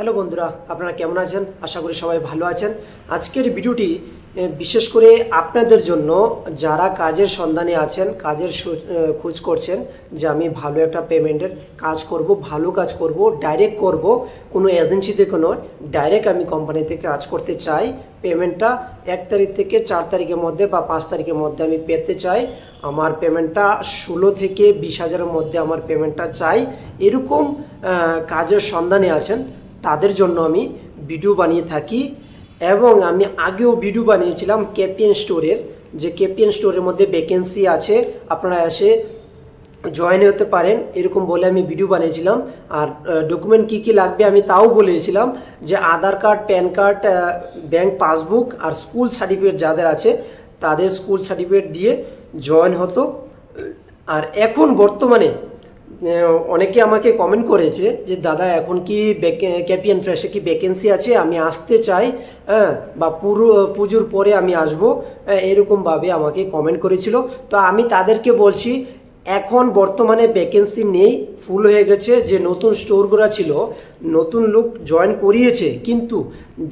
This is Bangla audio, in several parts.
হ্যালো বন্ধুরা, আপনারা কেমন আছেন? আশা করি সবাই ভালো আছেন। আজকের ভিডিওটি বিশেষ করে আপনাদের জন্য, যারা কাজের সন্ধানে আছেন, কাজের খোঁজ করছেন যে আমি ভালো একটা পেমেন্টের কাজ করব, ভালো কাজ করব, ডাইরেক্ট করব, কোনো এজেন্সি থেকে নয়, ডাইরেক্ট আমি কোম্পানি থেকে কাজ করতে চাই। পেমেন্টটা 1 তারিখ থেকে 4 তারিখের মধ্যে বা 5 তারিখের মধ্যে আমি পেতে চাই। আমার পেমেন্টটা 16 থেকে 20,000-এর মধ্যে আমার পেমেন্টটা চাই। এরকম কাজের সন্ধানে আছেন, তাদের জন্য আমি ভিডিও বানিয়ে থাকি। এবং আমি আগেও ভিডিও বানিয়েছিলাম কেপিএন স্টোরের, যে কেপিএন স্টোরের মধ্যে ভ্যাকেন্সি আছে, আপনারা এসে জয়েন হতে পারেন, এরকম বলে আমি ভিডিও বানিয়েছিলাম। আর ডকুমেন্ট কি কি লাগবে আমি তাও বলেছিলাম, যে Aadhaar card, PAN card, bank passbook আর স্কুল সার্টিফিকেট যাদের আছে তাদের স্কুল সার্টিফিকেট দিয়ে জয়েন হতো। আর এখন বর্তমানে অনেকে আমাকে কমেন্ট করেছে যে দাদা এখন কি কেপিএন ফ্রেশে কি ভ্যাকেন্সি আছে, আমি আসতে চাই, বা পুজোর পরে আমি আসব, এরকমভাবে আমাকে কমেন্ট করেছিল। তো আমি তাদেরকে বলছি এখন বর্তমানে ভ্যাকেন্সি নেই, ফুল হয়ে গেছে। যে নতুন স্টোরগুলো ছিল, নতুন লোক জয়েন করিয়েছে, কিন্তু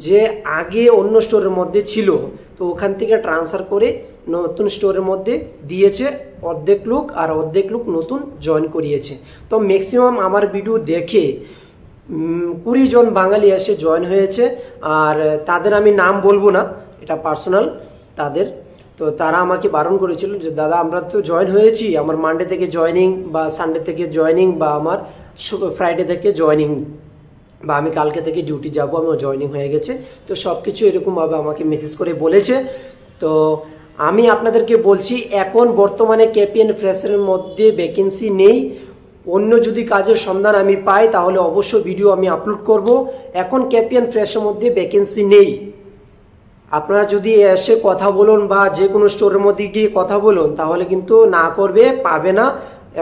যে আগে অন্য স্টোরের মধ্যে ছিল তো ওখান থেকে ট্রান্সফার করে নতুন স্টোরের মধ্যে দিয়েছে অর্ধেক লোক, আর অর্ধেক লোক নতুন জয়েন করিয়েছে। তো ম্যাক্সিমাম আমার ভিডিও দেখে 20 জন বাঙালি এসে জয়েন হয়েছে। আর তাদের আমি নাম বলবো না, এটা পার্সোনাল তাদের। তো তারা আমাকে বারণ করেছিল যে দাদা আমরা তো জয়েন হয়েছি, আমার মানডে থেকে জয়েনিং বা সানডে থেকে জয়েনিং বা আমার ফ্রাইডে থেকে জয়েনিং, বা আমি কালকে থেকে ডিউটি যাব, আমার জয়েনিং হয়ে গেছে। তো সব কিছু এরকমভাবে আমাকে মেসেজ করে বলেছে। তো আমি আপনাদেরকে বলছি এখন বর্তমানে কেপিএন ফ্রেশের মধ্যে ভ্যাকেন্সি নেই। অন্য যদি কাজের সন্ধান আমি পাই তাহলে অবশ্যই ভিডিও আমি আপলোড করব। এখন কেপিএন ফ্রেশের মধ্যে ভ্যাকেন্সি নেই। আপনারা যদি এসে কথা বলুন বা যে কোনো স্টোরের মধ্যে গিয়ে কথা বলুন তাহলে কিন্তু না করবে, পাবে না,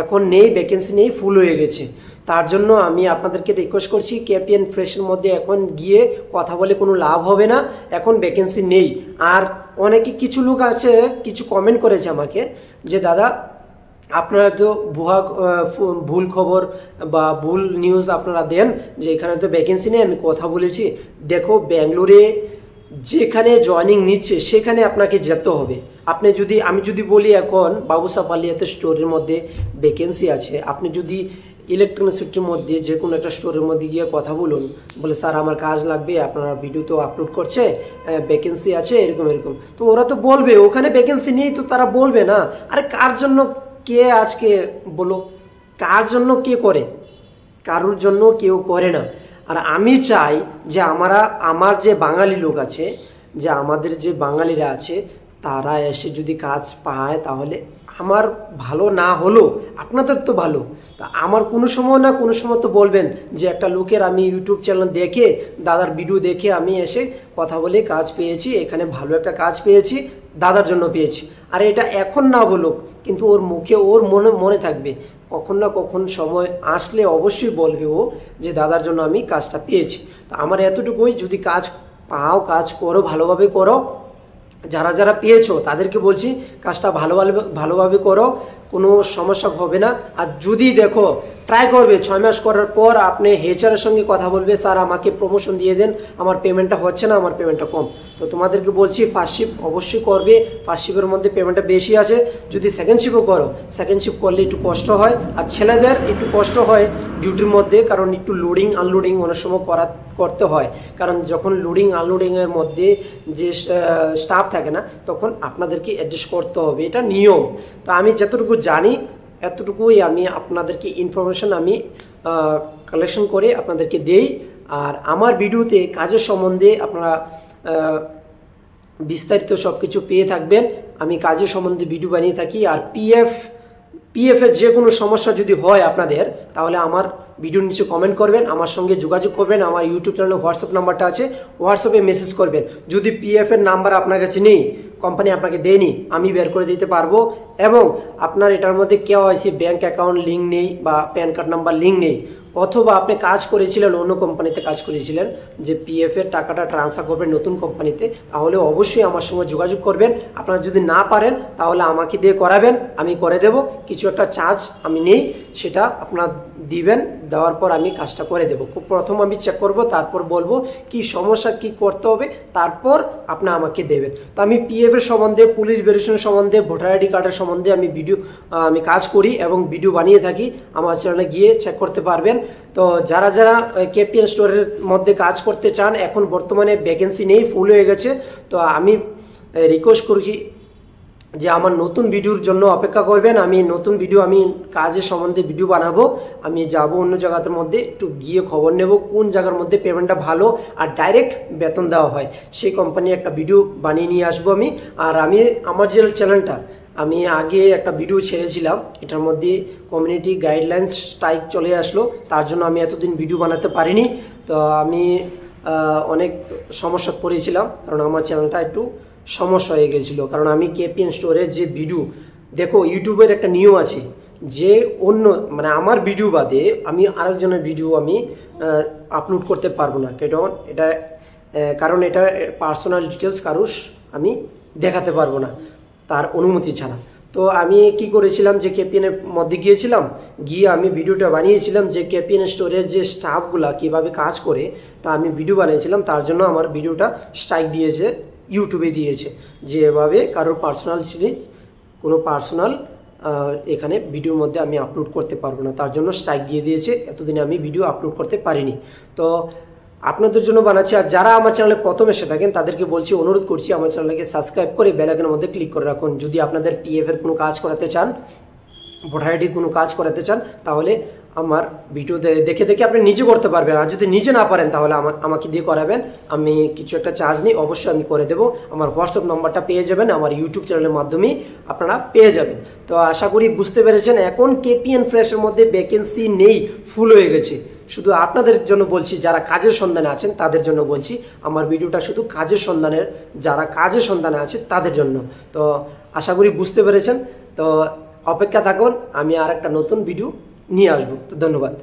এখন নেই, ভ্যাকেন্সি নেই, ফুল হয়ে গেছে। তার জন্য আমি আপনাদেরকে রিকোয়েস্ট করছি কেপিএন ফ্রেশের মধ্যে এখন গিয়ে কথা বলে কোনো লাভ হবে না, এখন ভ্যাকেন্সি নেই। আর অনেকে কিছু লোক আছে, কিছু কমেন্ট করেছে আমাকে যে দাদা আপনারা তো ভুল খবর বা ভুল নিউজ আপনারা দেন, যে এখানে তো ভ্যাকেন্সি নেই। আমি কথা বলেছি, দেখো ব্যাঙ্গালোরে যেখানে জয়েনিং নিচ্ছে সেখানে আপনাকে যেতে হবে। আমি যদি বলি এখন বাবুসাহ পালিয়াতে স্টোরের মধ্যে ভ্যাকেন্সি আছে, আপনি যদি ইলেকট্রনিক সিটির মধ্যে যে কোনো একটা স্টোরের মধ্যে গিয়ে কথা বলুন, বলে স্যার আমার কাজ লাগবে, আপনারা ভিডিও তো আপলোড করছে, ভ্যাকেন্সি আছে এরকম এরকম, তো ওরা তো বলবে ওখানে ভ্যাকেন্সি নেই, তো তারা বলবে না। আরে কার জন্য কে আজকে বলো, কার জন্য কে করে? কারোর জন্য কেউ করে না। আর আমি চাই যে আমার যে বাঙালি লোক আছে, যে আমাদের যে বাঙালিরা আছে, তারা এসে যদি কাজ পায় তাহলে আমার ভালো না হলো আপনাদের তো ভালো। তা আমার কোনো সময় না কোনো সময় তো বলবেন যে একটা লোকের আমি ইউটিউব চ্যানেল দেখে, দাদার ভিডিও দেখে আমি এসে কথা বলে কাজ পেয়েছি, এখানে ভালো একটা কাজ পেয়েছি, দাদার জন্য পেয়েছি। আর এটা এখন না বলুক, কিন্তু ওর মুখে ওর মনে থাকবে, কখন না কখন সময় আসলে অবশ্যই বলবে ও যে দাদার জন্য আমি কাজটা পেয়েছি। তো আমার এতটুকুই, যদি কাজ পাও, কাজ করো, ভালোভাবে করো। যারা যারা পেয়েছো তাদেরকে বলছি কাজটা ভালোভাবে করো, কোনো সমস্যা হবে না। আর যদি দেখো ট্রাই করবে, 6 মাস করার পর আপনি এইচআরের সঙ্গে কথা বলবে, স্যার আমাকে প্রমোশন দিয়ে দেন, আমার পেমেন্টটা হচ্ছে না, আমার পেমেন্টটা কম। তো তোমাদেরকে বলছি ফার্স্ট শিফট অবশ্যই করবে, ফার্স্ট শিফটের মধ্যে পেমেন্টটা বেশি আছে। যদি সেকেন্ড শিফটও করো, সেকেন্ড শিফট করলে একটু কষ্ট হয়, আর ছেলেদের একটু কষ্ট হয় ডিউটির মধ্যে, কারণ একটু লোডিং আনলোডিং অনেক সময় করতে হয়। কারণ যখন লোডিং আনলোডিংয়ের মধ্যে যে স্টাফ থাকে না, তখন আপনাদেরকে অ্যাডজাস্ট করতে হবে, এটা নিয়ম। তো আমি যতটুকু জানি এতটুকুই আমি আপনাদেরকে ইনফরমেশন আমি কালেকশন করে আপনাদেরকে দেই। আর আমার ভিডিওতে কাজের সম্বন্ধে আপনারা বিস্তারিত সব কিছু পেয়ে থাকবেন। আমি কাজের সম্বন্ধে ভিডিও বানিয়ে থাকি। আর পিএফের যে কোনো সমস্যা যদি হয় আপনাদের, তাহলে আমার ভিডিওর নিচে কমেন্ট করবেন, আমার সঙ্গে যোগাযোগ করবেন। আমার ইউটিউব চ্যানেলে হোয়াটসঅ্যাপ নাম্বারটা আছে, হোয়াটসঅ্যাপে মেসেজ করবেন। যদি পিএফের নাম্বার আপনার কাছে নেই, কোম্পানি আপনাকে দেয়নি, আমি বের করে দিতে পারবো। এবং আপনার এটার মধ্যে কেওয়াইসি ব্যাংক অ্যাকাউন্ট লিঙ্ক নেই বা প্যান কার্ড নাম্বার লিঙ্ক নেই, অথবা আপনি কাজ করেছিলেন অন্য কোম্পানিতে কাজ করেছিলেন, যে পিএফের টাকাটা ট্রান্সফার করবেন নতুন কোম্পানিতে, তাহলে অবশ্যই আমার সঙ্গে যোগাযোগ করবেন। আপনারা যদি না পারেন তাহলে আমাকে দিয়ে করাবেন, আমি করে দেব। কিছু একটা চার্জ আমি নেই, সেটা আপনার দিবেন, দেওয়ার পর আমি কাজটা করে দেবো। প্রথম আমি চেক করব, তারপর বলবো কি সমস্যা, কি করতে হবে, তারপর আপনি আমাকে দেবেন। তো আমি পিএফ এর সম্বন্ধে, পুলিশ ভেরিফিকেশন সম্বন্ধে, ভোটার আইডি কার্ডের সম্বন্ধে আমি কাজ করি এবং ভিডিও বানিয়ে থাকি। আমার চ্যানেলে গিয়ে চেক করতে পারবেন। তো যারা যারা কেপিএন স্টোরের মধ্যে কাজ করতে চান, এখন বর্তমানে ভ্যাকেন্সি নেই, ফুল হয়ে গেছে। তো আমি রিকোয়েস্ট করছি যে আমার নতুন ভিডিওর জন্য অপেক্ষা করবেন। আমি নতুন ভিডিও, আমি কাজের সম্বন্ধে ভিডিও বানাবো। আমি যাব অন্য জায়গার মধ্যে, একটু গিয়ে খবর নেব কোন জায়গার মধ্যে পেমেন্টটা ভালো আর ডাইরেক্ট বেতন দেওয়া হয়, সেই কোম্পানির একটা ভিডিও বানিয়ে নিয়ে আসবো আমি। আর আমি আমার যে চ্যানেলটা, আমি আগে একটা ভিডিও ছেড়েছিলাম, এটার মধ্যে কমিউনিটি গাইডলাইন্স স্ট্রাইক চলে আসলো, তার জন্য আমি এতদিন ভিডিও বানাতে পারিনি। তো আমি অনেক সমস্যা পড়েছিলাম, কারণ আমার চ্যানেলটা একটু সমস্যা হয়ে গেছিলো। কারণ আমি কেপিএন স্টোরের যে ভিডিও, দেখো ইউটিউবের একটা নিয়ম আছে যে অন্য মানে আমার ভিডিও বাদে আমি আরেকজনের ভিডিও আমি আপলোড করতে পারবো না। কারণ এটা পার্সোনাল ডিটেলস কারুর আমি দেখাতে পারবো না তার অনুমতি ছাড়া। তো আমি কি করেছিলাম, যে কেপিএনের মধ্যে গিয়েছিলাম, গিয়ে আমি ভিডিওটা বানিয়েছিলাম যে কেপিএন স্টোরের যে স্টাফগুলা কিভাবে কাজ করে, তা আমি ভিডিও বানিয়েছিলাম। তার জন্য আমার ভিডিওটা স্ট্রাইক দিয়েছে, ইউটিউবে দিয়েছে যে এভাবে কারোর পার্সোনাল জিনিস, কোনো পার্সোনাল এখানে ভিডিওর মধ্যে আমি আপলোড করতে পারবো না, তার জন্য স্ট্রাইক দিয়ে দিয়েছে। এতদিনে আমি ভিডিও আপলোড করতে পারিনি। তো আপনাদের জন্য বানাচ্ছি। আর যারা আমার চ্যানেলে প্রথম এসে থাকেন তাদেরকে বলছি, অনুরোধ করছি আমার চ্যানেলকে সাবস্ক্রাইব করে বেল আইকনের মধ্যে ক্লিক করে রাখুন। যদি আপনাদের পিএফ এর কোনো কাজ করাতে চান, ভোটার আইডির কোনো কাজ করাতে চান, তাহলে আমার ভিডিও দেখে দেখে আপনি নিজে করতে পারবেন। আর যদি নিজে না পারেন তাহলে আমাকে দিয়ে করাবেন, আমি কিছু একটা চার্জ নিই, অবশ্যই আমি করে দেবো। আমার হোয়াটসঅ্যাপ নম্বরটা পেয়ে যাবেন, আমার ইউটিউব চ্যানেলের মাধ্যমেই আপনারা পেয়ে যাবেন। তো আশা করি বুঝতে পেরেছেন, এখন কেপিএন ফ্রেশের মধ্যে ভ্যাকেন্সি নেই, ফুল হয়ে গেছে। শুধু আপনাদের জন্য বলছি, যারা কাজের সন্ধানে আছেন তাদের জন্য বলছি। আমার ভিডিওটা শুধু কাজের সন্ধানের, যারা কাজের সন্ধানে আছে তাদের জন্য। তো আশা করি বুঝতে পেরেছেন। তো অপেক্ষা থাকুন, আমি আর একটা নতুন ভিডিও নিয়ে আসবো। তো ধন্যবাদ।